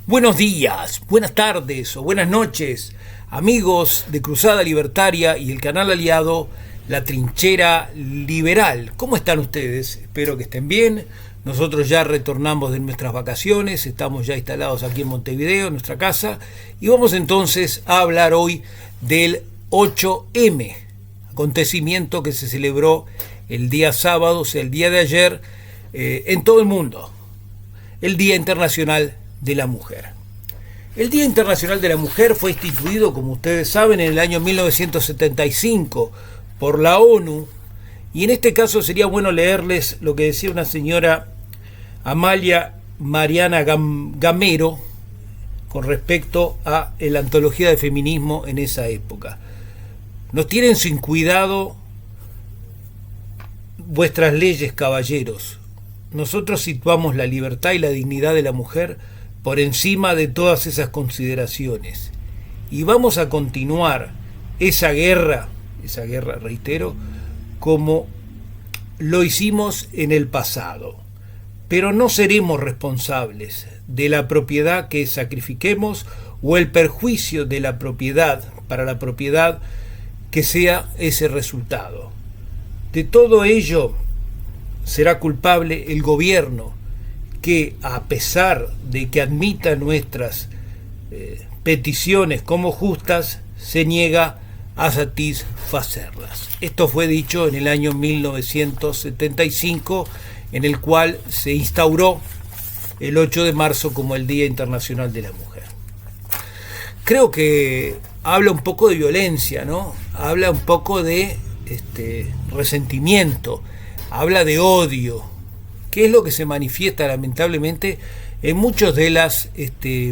Buenos días, buenas tardes o buenas noches, amigos de Cruzada Libertaria y el canal aliado La Trinchera Liberal. ¿Cómo están ustedes? Espero que estén bien. Nosotros ya retornamos de nuestras vacaciones, estamos ya instalados aquí en Montevideo, en nuestra casa, y vamos entonces a hablar hoy del 8M, acontecimiento que se celebró el día sábado, o sea, el día de ayer, en todo el mundo, el Día Internacional de la Mujer. El Día Internacional de la Mujer fue instituido, como ustedes saben, en el año 1975 por la ONU, y en este caso sería bueno leerles lo que decía una señora Amalia Mariana Gamero con respecto a la antología de feminismo en esa época. Nos tienen sin cuidado vuestras leyes, caballeros. Nosotros situamos la libertad y la dignidad de la mujer por encima de todas esas consideraciones. Y vamos a continuar esa guerra, reitero, como lo hicimos en el pasado. Pero no seremos responsables de la propiedad que sacrifiquemos o el perjuicio de la propiedad, para la propiedad, que sea ese resultado. De todo ello será culpable el gobierno, que a pesar de que admita nuestras peticiones como justas, se niega a satisfacerlas. Esto fue dicho en el año 1975, en el cual se instauró el 8 de marzo como el Día Internacional de la Mujer. Creo que habla un poco de violencia, ¿no? Habla un poco de resentimiento, habla de odio, que es lo que se manifiesta lamentablemente en muchos de las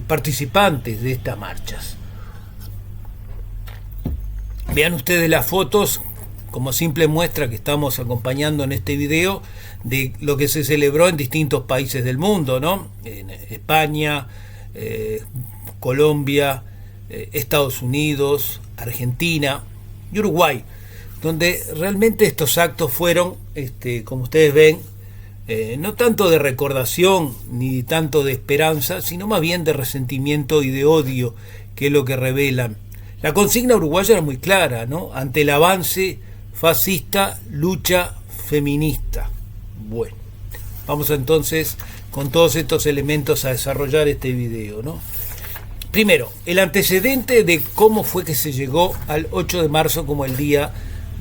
participantes de estas marchas. Vean ustedes las fotos como simple muestra que estamos acompañando en este video de lo que se celebró en distintos países del mundo, ¿no? En España, Colombia, Estados Unidos, Argentina y Uruguay, donde realmente estos actos fueron, como ustedes ven, no tanto de recordación ni tanto de esperanza, sino más bien de resentimiento y de odio, que es lo que revelan. La consigna uruguaya era muy clara, ¿no? Ante el avance fascista, lucha feminista. Bueno, vamos entonces con todos estos elementos a desarrollar este video, ¿no? Primero, el antecedente de cómo fue que se llegó al 8 de marzo como el Día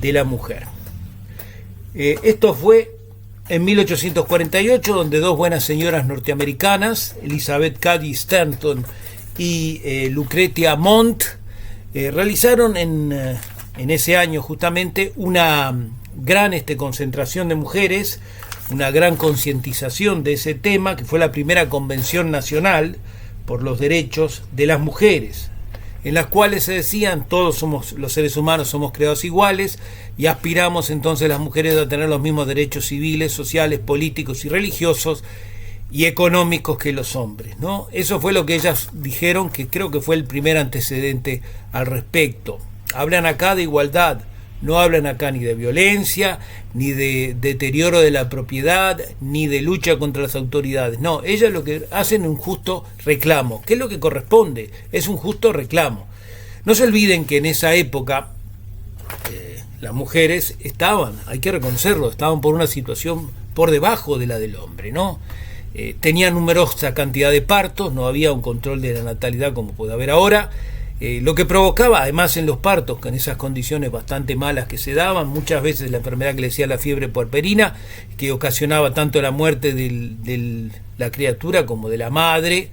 de la Mujer. Esto fue en 1848, donde dos buenas señoras norteamericanas, Elizabeth Cady Stanton y Lucretia Mott, realizaron en ese año justamente una gran concentración de mujeres, una gran concientización de ese tema, que fue la primera convención nacional por los derechos de las mujeres, en las cuales se decían todos los seres humanos somos creados iguales y aspiramos entonces las mujeres a tener los mismos derechos civiles, sociales, políticos y religiosos y económicos que los hombres, ¿no? Eso fue lo que ellas dijeron, que creo que fue el primer antecedente al respecto. Hablan acá de igualdad, no hablan acá ni de violencia, ni de deterioro de la propiedad, ni de lucha contra las autoridades. No, ellas lo que hacen es un justo reclamo. ¿Qué es lo que corresponde? Es un justo reclamo. No se olviden que en esa época las mujeres estaban, hay que reconocerlo, estaban por una situación por debajo de la del hombre, ¿no? Tenían numerosa cantidad de partos, no había un control de la natalidad como puede haber ahora, lo que provocaba además en los partos, con esas condiciones bastante malas que se daban, muchas veces la enfermedad que le decía la fiebre puerperina, que ocasionaba tanto la muerte de la criatura como de la madre.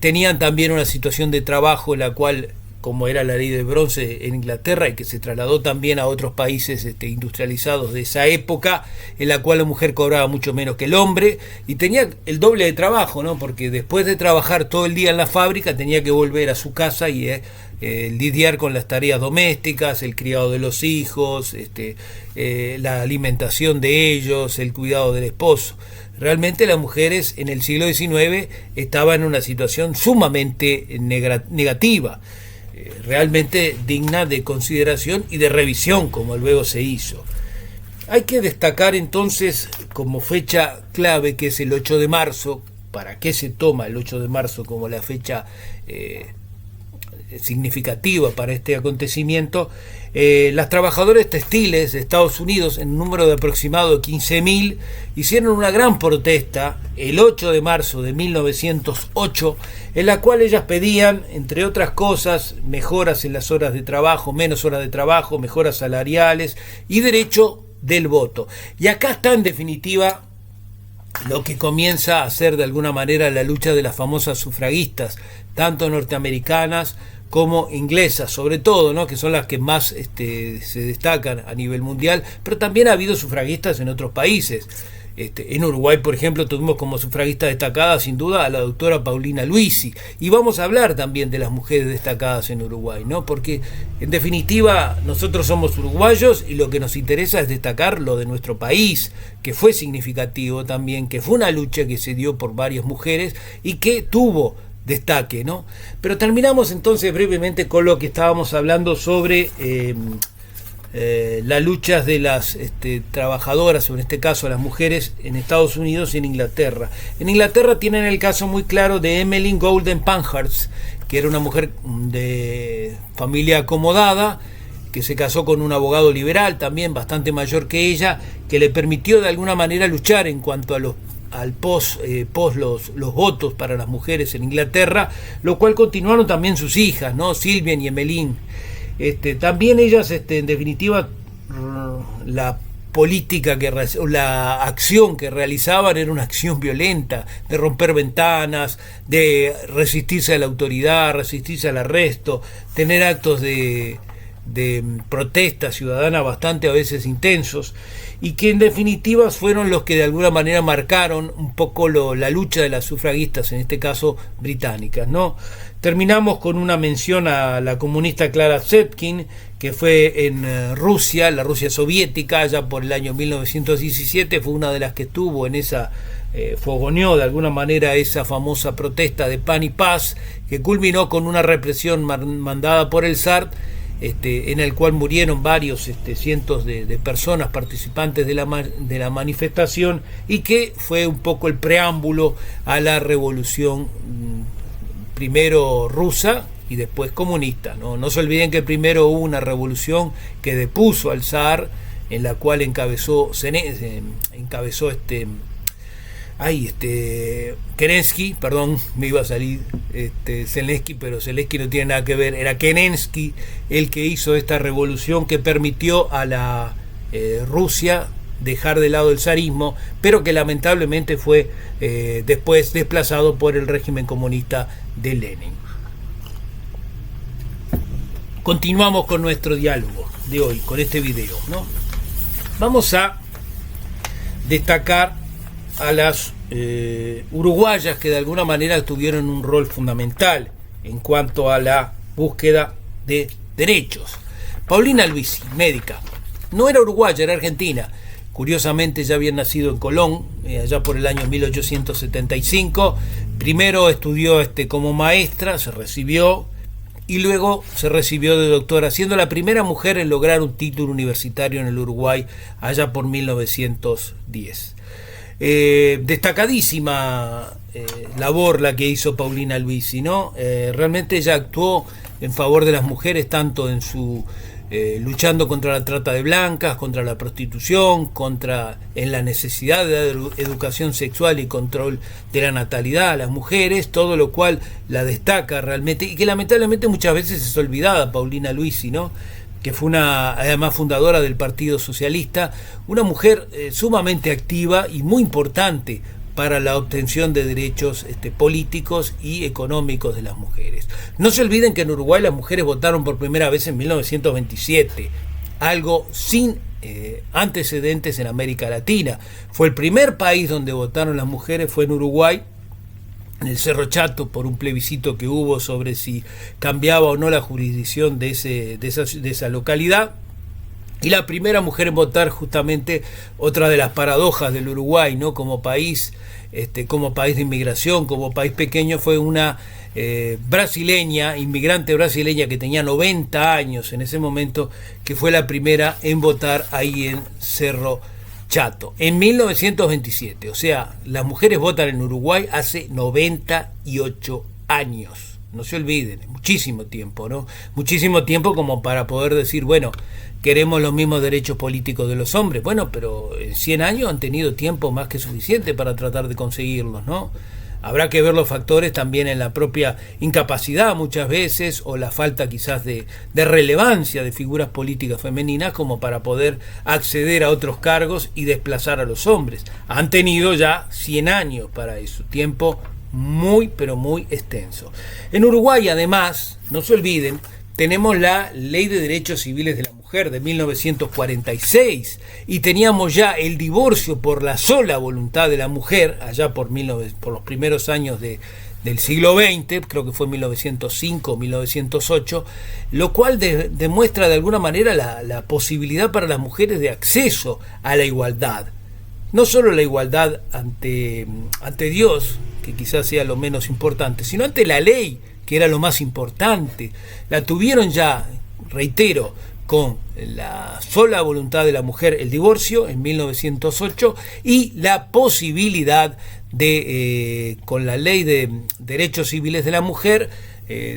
Tenían también una situación de trabajo en la cual, como era la ley de bronce en Inglaterra y que se trasladó también a otros países industrializados de esa época, en la cual la mujer cobraba mucho menos que el hombre y tenía el doble de trabajo, ¿no? Porque después de trabajar todo el día en la fábrica tenía que volver a su casa y lidiar con las tareas domésticas, el criado de los hijos, la alimentación de ellos, el cuidado del esposo. Realmente las mujeres en el siglo XIX estaban en una situación sumamente negativa, realmente digna de consideración y de revisión, como luego se hizo. Hay que destacar entonces como fecha clave, que es el 8 de marzo, para qué se toma el 8 de marzo como la fecha significativa para este acontecimiento, las trabajadoras textiles de Estados Unidos, en un número de aproximado de 15.000, hicieron una gran protesta el 8 de marzo de 1908, en la cual ellas pedían, entre otras cosas, mejoras en las horas de trabajo, menos horas de trabajo, mejoras salariales y derecho del voto. Y acá está, en definitiva, lo que comienza a ser de alguna manera la lucha de las famosas sufragistas, tanto norteamericanas como inglesas, sobre todo, ¿no?, que son las que más se destacan a nivel mundial, pero también ha habido sufragistas en otros países. En Uruguay, por ejemplo, tuvimos como sufragista destacada, sin duda, a la doctora Paulina Luisi, y vamos a hablar también de las mujeres destacadas en Uruguay, ¿no?, porque en definitiva nosotros somos uruguayos y lo que nos interesa es destacar lo de nuestro país, que fue significativo también, que fue una lucha que se dio por varias mujeres y que tuvo destaque, ¿no? Pero terminamos entonces brevemente con lo que estábamos hablando sobre las luchas de las trabajadoras, o en este caso las mujeres, en Estados Unidos y en Inglaterra. En Inglaterra tienen el caso muy claro de Emmeline Golden Pankhurst, que era una mujer de familia acomodada, que se casó con un abogado liberal también bastante mayor que ella, que le permitió de alguna manera luchar en cuanto a los los votos para las mujeres en Inglaterra, lo cual continuaron también sus hijas, ¿no?, Sylvian y Emmeline. También ellas, en definitiva, la política la acción que realizaban era una acción violenta, de romper ventanas, de resistirse a la autoridad, resistirse al arresto, tener actos de protesta ciudadana bastante a veces intensos, y que en definitiva fueron los que de alguna manera marcaron un poco la lucha de las sufragistas, en este caso británicas, ¿no? Terminamos con una mención a la comunista Clara Zetkin, que fue en Rusia, la Rusia soviética, allá por el año 1917, fue una de las que estuvo en esa fogoneó de alguna manera esa famosa protesta de pan y paz, que culminó con una represión mandada por el zar, en el cual murieron varios cientos de personas participantes de la manifestación, y que fue un poco el preámbulo a la revolución, primero rusa y después comunista, ¿no? No se olviden que primero hubo una revolución que depuso al zar, en la cual encabezó Kerensky, perdón, me iba a salir Zelensky, pero Zelensky no tiene nada que ver, era Kerensky el que hizo esta revolución que permitió a la Rusia dejar de lado el zarismo, pero que lamentablemente fue después desplazado por el régimen comunista de Lenin. Continuamos con nuestro diálogo de hoy, con este video, ¿no? Vamos a destacar a las uruguayas que de alguna manera tuvieron un rol fundamental en cuanto a la búsqueda de derechos. Paulina Luisi, médica, no era uruguaya, era argentina. Curiosamente ya había nacido en Colón, allá por el año 1875. Primero estudió como maestra, se recibió, y luego se recibió de doctora, siendo la primera mujer en lograr un título universitario en el Uruguay allá por 1910. Destacadísima labor la que hizo Paulina Luisi, ¿no? Realmente ella actuó en favor de las mujeres, tanto en su luchando contra la trata de blancas, contra la prostitución, en la necesidad de dar educación sexual y control de la natalidad a las mujeres, todo lo cual la destaca realmente, y que lamentablemente muchas veces es olvidada Paulina Luisi, ¿no?, que fue además fundadora del Partido Socialista, una mujer sumamente activa y muy importante para la obtención de derechos políticos y económicos de las mujeres. No se olviden que en Uruguay las mujeres votaron por primera vez en 1927, algo sin antecedentes en América Latina. Fue el primer país donde votaron las mujeres, fue en Uruguay, en el Cerro Chato, por un plebiscito que hubo sobre si cambiaba o no la jurisdicción de esa localidad. Y la primera mujer en votar, justamente, otra de las paradojas del Uruguay, ¿no?, como país de inmigración, como país pequeño, fue una inmigrante brasileña que tenía 90 años en ese momento, que fue la primera en votar ahí en Cerro Chato, en 1927. O sea, las mujeres votan en Uruguay hace 98 años. No se olviden, muchísimo tiempo, ¿no? Muchísimo tiempo como para poder decir, bueno, queremos los mismos derechos políticos de los hombres. Bueno, pero en 100 años han tenido tiempo más que suficiente para tratar de conseguirlos, ¿no? Habrá que ver los factores también en la propia incapacidad muchas veces o la falta quizás de relevancia de figuras políticas femeninas como para poder acceder a otros cargos y desplazar a los hombres. Han tenido ya 100 años para eso, tiempo muy pero muy extenso. En Uruguay además, no se olviden, tenemos la Ley de Derechos Civiles de la Mujer de 1946 y teníamos ya el divorcio por la sola voluntad de la mujer allá por los primeros años del siglo XX, creo que fue 1905 o 1908, lo cual demuestra de alguna manera la posibilidad para las mujeres de acceso a la igualdad. No solo la igualdad ante Dios, que quizás sea lo menos importante, sino ante la ley, que era lo más importante. La tuvieron ya, reitero, con la sola voluntad de la mujer, el divorcio en 1908 y la posibilidad de, con la Ley de Derechos Civiles de la Mujer,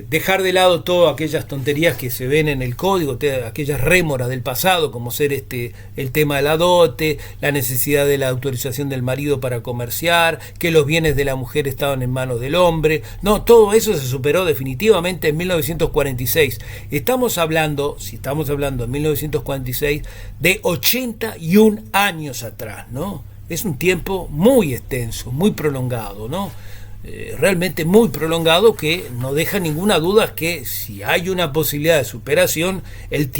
dejar de lado todas aquellas tonterías que se ven en el código, aquellas rémoras del pasado, como ser el tema de la dote, la necesidad de la autorización del marido para comerciar, que los bienes de la mujer estaban en manos del hombre. No, todo eso se superó definitivamente en 1946. Si estamos hablando en 1946 de 81 años atrás, ¿no? Es un tiempo muy extenso, muy prolongado, ¿no? Realmente muy prolongado, que no deja ninguna duda que si hay una posibilidad de superación, el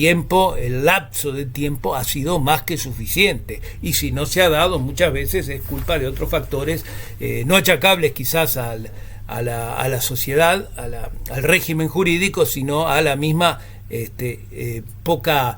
lapso de tiempo ha sido más que suficiente, y si no se ha dado muchas veces es culpa de otros factores no achacables quizás a la sociedad, al régimen jurídico, sino a la misma poca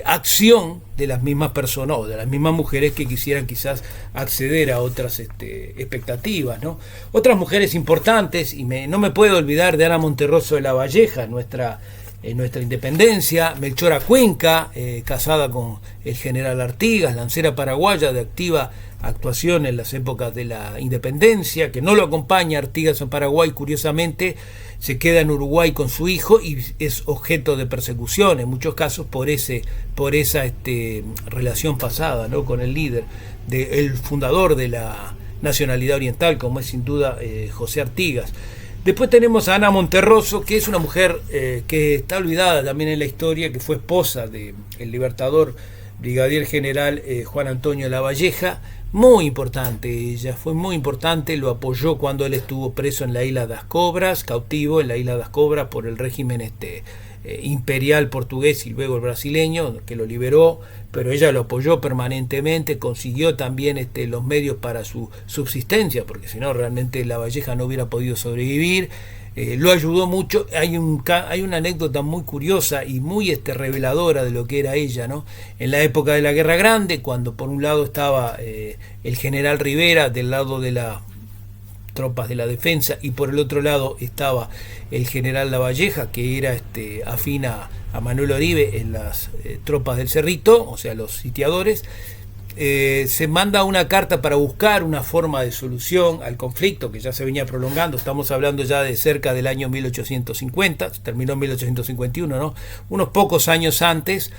acción de las mismas personas o de las mismas mujeres que quisieran quizás acceder a otras expectativas, ¿no? Otras mujeres importantes, y no me puedo olvidar de Ana Monterroso de la Valleja, nuestra independencia, Melchora Cuenca, casada con el general Artigas, lancera paraguaya de activa actuación en las épocas de la independencia, que no lo acompaña Artigas en Paraguay, curiosamente se queda en Uruguay con su hijo y es objeto de persecución en muchos casos por esa relación pasada, ¿no?, con el líder, el fundador de la nacionalidad oriental, como es sin duda José Artigas. Después tenemos a Ana Monterroso, que es una mujer que está olvidada también en la historia, que fue esposa del libertador brigadier general Juan Antonio Lavalleja. Muy importante, ella fue muy importante, lo apoyó cuando él estuvo preso en la isla das Cobras, cautivo en la isla das Cobras por el régimen imperial portugués y luego el brasileño, que lo liberó, pero ella lo apoyó permanentemente, consiguió también los medios para su subsistencia, porque si no realmente Lavalleja no hubiera podido sobrevivir. Lo ayudó mucho. Hay una anécdota muy curiosa y muy reveladora de lo que era ella, ¿no? En la época de la Guerra Grande, cuando por un lado estaba el general Rivera del lado de las tropas de la defensa y por el otro lado estaba el general Lavalleja, que era afín a Manuel Oribe en las tropas del Cerrito, o sea, los sitiadores. Se manda una carta para buscar una forma de solución al conflicto que ya se venía prolongando. Estamos hablando ya de cerca del año 1850, terminó en 1851, ¿no? Unos pocos años antes,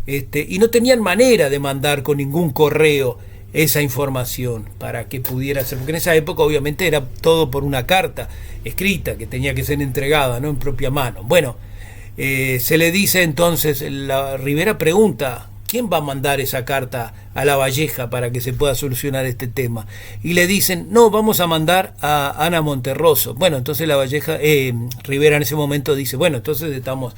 y no tenían manera de mandar con ningún correo esa información para que pudiera ser, porque en esa época obviamente era todo por una carta escrita que tenía que ser entregada, ¿no?, en propia mano. Bueno, se le dice entonces, la Rivera pregunta: ¿quién va a mandar esa carta a Lavalleja para que se pueda solucionar este tema? Y le dicen: no, vamos a mandar a Ana Monterroso. Bueno, entonces Rivera en ese momento dice: bueno, entonces estamos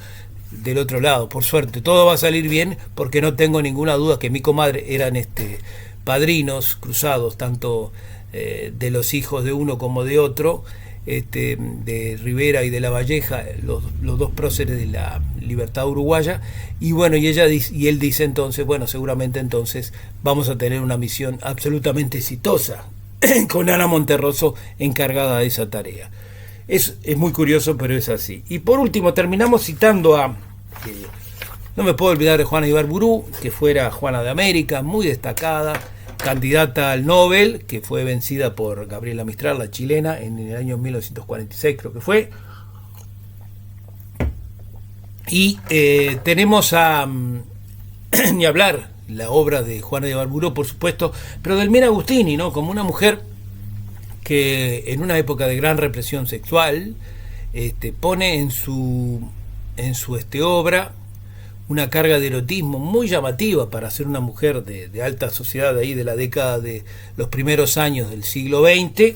del otro lado, por suerte, todo va a salir bien, porque no tengo ninguna duda que mi comadre eran padrinos cruzados, tanto de los hijos de uno como de otro, de Rivera y de Lavalleja, los dos próceres de la libertad uruguaya. Y bueno, y él dice entonces: bueno, seguramente entonces vamos a tener una misión absolutamente exitosa con Ana Monterroso encargada de esa tarea. Es muy curioso, pero es así. Y por último terminamos citando no me puedo olvidar de Juana Ibarburú, que fuera Juana de América, muy destacada, candidata al Nobel, que fue vencida por Gabriela Mistral, la chilena, en el año 1946 creo que fue. Y tenemos a, ni hablar, la obra de Juana de Barburó, por supuesto, pero de Elmira Agustini, ¿no? Como una mujer que en una época de gran represión sexual pone en su obra una carga de erotismo muy llamativa para ser una mujer de alta sociedad ahí de la década de los primeros años del siglo XX,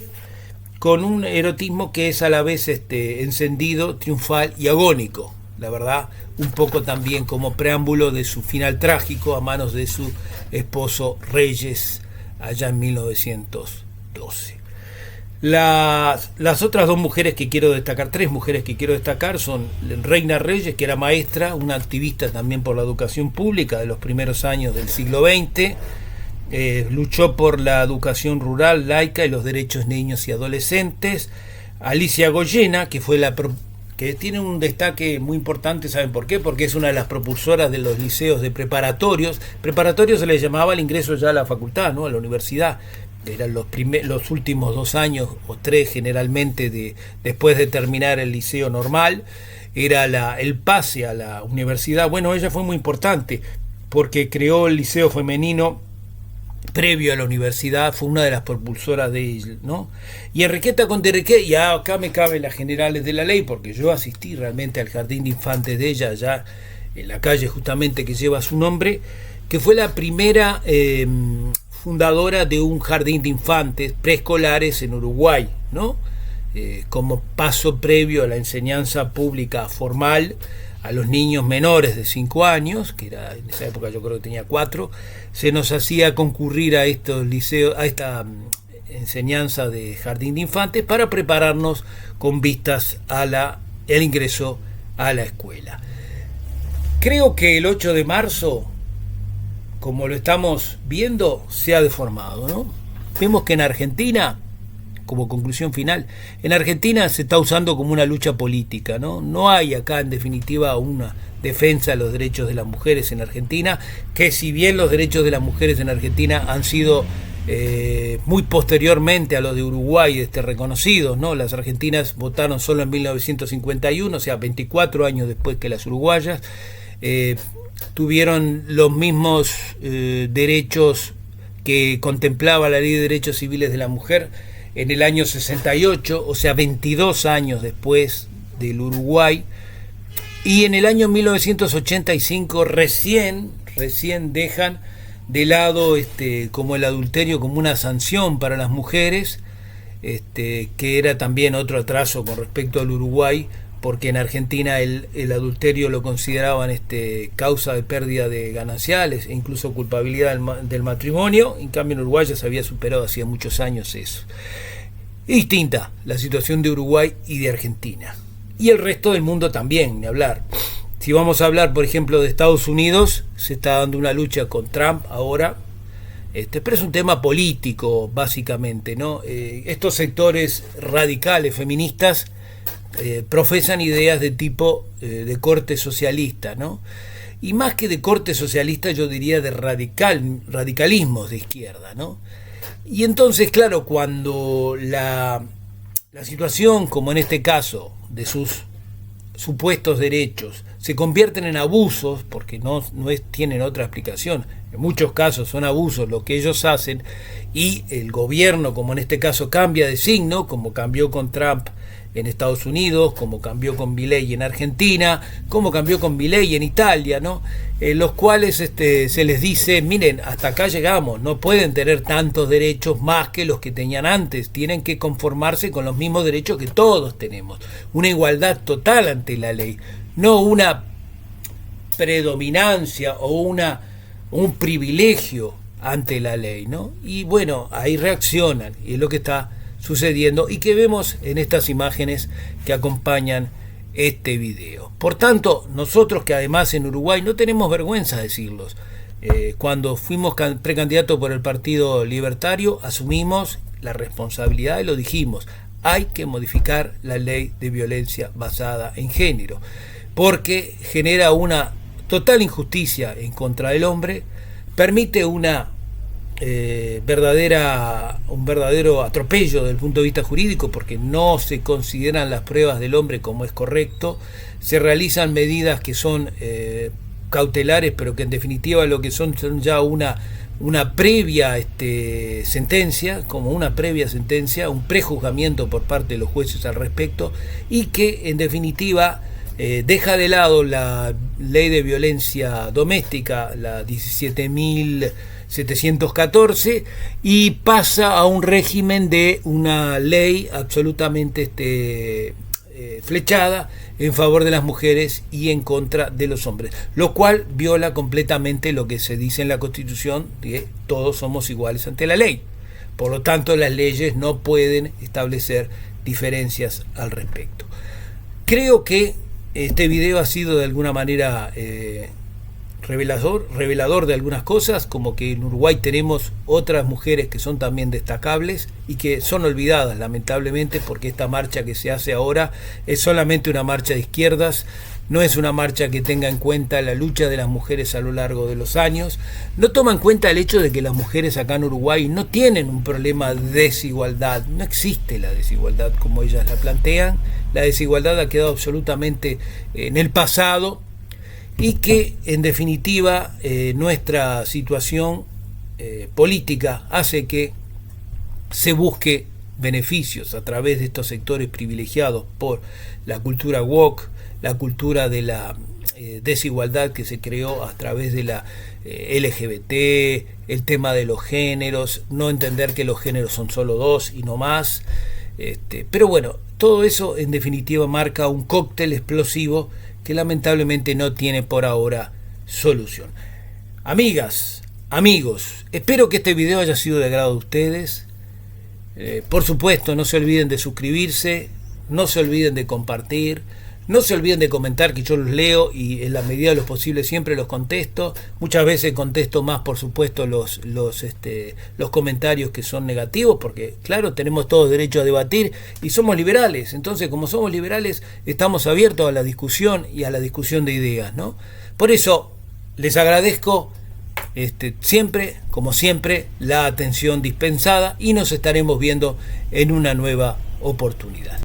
con un erotismo que es a la vez encendido, triunfal y agónico. La verdad, un poco también como preámbulo de su final trágico a manos de su esposo Reyes allá en 1912. Las otras dos mujeres que quiero destacar, tres mujeres que quiero destacar, son Reina Reyes, que era maestra, una activista también por la educación pública de los primeros años del siglo XX, luchó por la educación rural, laica y los derechos de niños y adolescentes. Alicia Goyena, que tiene un destaque muy importante, ¿saben por qué? Porque es una de las propulsoras de los liceos de preparatorios. Preparatorio se le llamaba el ingreso ya a la facultad, ¿no? A la universidad. Eran los últimos 2 años o 3 generalmente después de terminar el liceo normal, era el pase a la universidad. Bueno, ella fue muy importante porque creó el liceo femenino previo a la universidad, fue una de las propulsoras de ella, ¿no? Y Enriqueta Conterreque, y acá me caben las generales de la ley, porque yo asistí realmente al jardín de infantes de ella, allá en la calle justamente que lleva su nombre, que fue la primera fundadora de un jardín de infantes preescolares en Uruguay, ¿no? Como paso previo a la enseñanza pública formal a los niños menores de 5 años, que era en esa época yo creo que tenía 4, se nos hacía concurrir a estos liceos, a esta enseñanza de jardín de infantes para prepararnos con vistas a el ingreso a la escuela. Creo que el 8 de marzo, como lo estamos viendo, se ha deformado, ¿no? Vemos que en Argentina, como conclusión final, en Argentina se está usando como una lucha política, ¿no? No hay acá en definitiva una defensa de los derechos de las mujeres en Argentina, que si bien los derechos de las mujeres en Argentina han sido muy posteriormente a los de Uruguay reconocidos, ¿no? Las argentinas votaron solo en 1951, o sea, 24 años después que las uruguayas, tuvieron los mismos derechos que contemplaba la Ley de Derechos Civiles de la Mujer en el año 68, o sea, 22 años después del Uruguay, y en el año 1985 recién dejan de lado como el adulterio como una sanción para las mujeres, que era también otro atraso con respecto al Uruguay, porque en Argentina el adulterio lo consideraban causa de pérdida de gananciales e incluso culpabilidad del matrimonio. En cambio en Uruguay ya se había superado hacía muchos años eso. Es distinta la situación de Uruguay y de Argentina, y el resto del mundo también, ni hablar. Si vamos a hablar por ejemplo de Estados Unidos, se está dando una lucha con Trump ahora, pero es un tema político básicamente, ¿no? Estos sectores radicales feministas profesan ideas de tipo de corte socialista, ¿no? Y más que de corte socialista, yo diría de radicalismos de izquierda, ¿no? Y entonces, claro, cuando la situación, como en este caso, de sus supuestos derechos, se convierten en abusos, porque no tienen otra explicación, en muchos casos son abusos lo que ellos hacen, y el gobierno, como en este caso, cambia de signo, como cambió con Trump en Estados Unidos, como cambió con Milei en Argentina, como cambió con Milei en Italia, ¿no? Los cuales se les dice, miren, hasta acá llegamos, no pueden tener tantos derechos más que los que tenían antes, tienen que conformarse con los mismos derechos que todos tenemos, una igualdad total ante la ley, no una predominancia o un privilegio ante la ley, ¿no? Y bueno, ahí reaccionan, y es lo que está sucediendo y que vemos en estas imágenes que acompañan este video. Por tanto, nosotros que además en Uruguay no tenemos vergüenza de decirlos, cuando fuimos precandidatos por el Partido Libertario asumimos la responsabilidad y lo dijimos, hay que modificar la ley de violencia basada en género, porque genera una total injusticia en contra del hombre, permite una un verdadero atropello desde el punto de vista jurídico, porque no se consideran las pruebas del hombre como es correcto, se realizan medidas que son cautelares, pero que en definitiva lo que son ya una previa sentencia, como una previa sentencia, un prejuzgamiento por parte de los jueces al respecto, y que en definitiva deja de lado la ley de violencia doméstica, la 17.714, y pasa a un régimen de una ley absolutamente flechada en favor de las mujeres y en contra de los hombres, lo cual viola completamente lo que se dice en la Constitución, que todos somos iguales ante la ley. Por lo tanto, las leyes no pueden establecer diferencias al respecto. Creo que este video ha sido de alguna manera revelador de algunas cosas, como que en Uruguay tenemos otras mujeres que son también destacables y que son olvidadas lamentablemente, porque esta marcha que se hace ahora es solamente una marcha de izquierdas, no es una marcha que tenga en cuenta la lucha de las mujeres a lo largo de los años, no toma en cuenta el hecho de que las mujeres acá en Uruguay no tienen un problema de desigualdad, no existe la desigualdad como ellas la plantean, la desigualdad ha quedado absolutamente en el pasado, y que en definitiva nuestra situación política hace que se busque beneficios a través de estos sectores privilegiados por la cultura woke, la cultura de la desigualdad que se creó a través de la LGBT, el tema de los géneros, no entender que los géneros son solo dos y no más, pero bueno, todo eso en definitiva marca un cóctel explosivo que lamentablemente no tiene por ahora solución. Amigas, amigos, espero que este video haya sido de agrado de ustedes. Por supuesto, no se olviden de suscribirse, no se olviden de compartir, no se olviden de comentar, que yo los leo y en la medida de lo posible siempre los contesto. Muchas veces contesto más, por supuesto, los comentarios que son negativos, porque claro, tenemos todos derecho a debatir y somos liberales. Entonces, como somos liberales, estamos abiertos a la discusión y a la discusión de ideas, ¿no? Por eso les agradezco siempre, como siempre, la atención dispensada, y nos estaremos viendo en una nueva oportunidad.